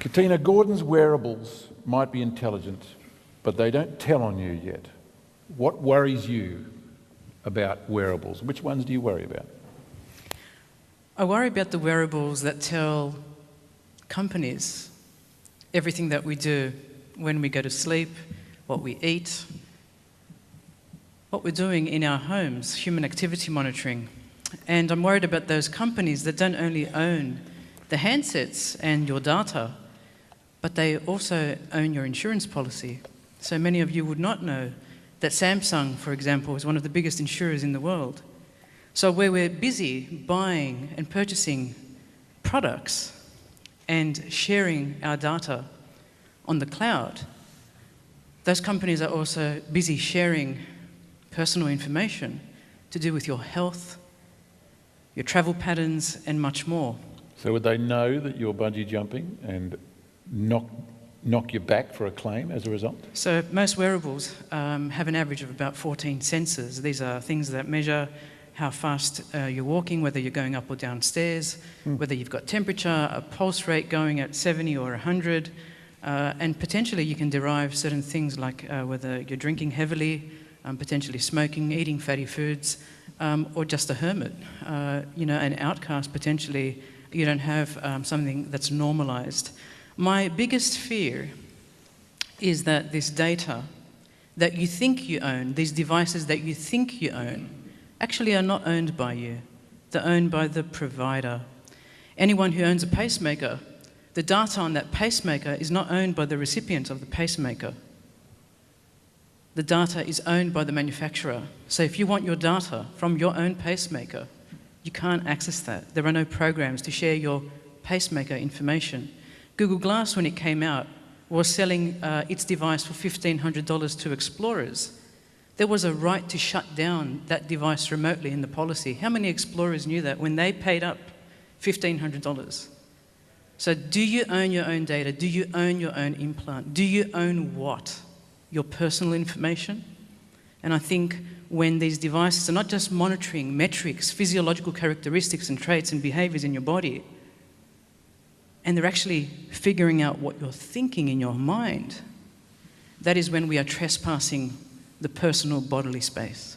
Katina, Gordon's wearables might be intelligent, but they don't tell on you yet. What worries you about wearables? Which ones do you worry about? I worry about the wearables that tell companies everything that we do, when we go to sleep, what we eat, what we're doing in our homes, human activity monitoring. And I'm worried about those companies that don't only own the handsets and your data, but they also own your insurance policy. So many of you would not know that Samsung, for example, is one of the biggest insurers in the world. So where we're busy buying and purchasing products and sharing our data on the cloud, those companies are also busy sharing personal information to do with your health, your travel patterns, and much more. So would they know that you're bungee jumping and knock you back for a claim as a result? So most wearables have an average of about 14 sensors. These are things that measure how fast you're walking, whether you're going up or down stairs, whether you've got temperature, a pulse rate going at 70 or 100, and potentially you can derive certain things like whether you're drinking heavily, potentially smoking, eating fatty foods, or just a hermit, an outcast potentially. You don't have something that's normalized. My biggest fear is that this data that you think you own, these devices that you think you own, actually are not owned by you. They're owned by the provider. Anyone who owns a pacemaker, the data on that pacemaker is not owned by the recipient of the pacemaker. The data is owned by the manufacturer. So if you want your data from your own pacemaker, you can't access that. There are no programs to share your pacemaker information. Google Glass, when it came out, was selling its device for $1,500 to explorers. There was a right to shut down that device remotely in the policy. How many explorers knew that when they paid up $1,500? So do you own your own data? Do you own your own implant? Do you own what? Your personal information? And I think when these devices are not just monitoring metrics, physiological characteristics and traits and behaviors in your body, and they're actually figuring out what you're thinking in your mind, that is when we are trespassing the personal bodily space.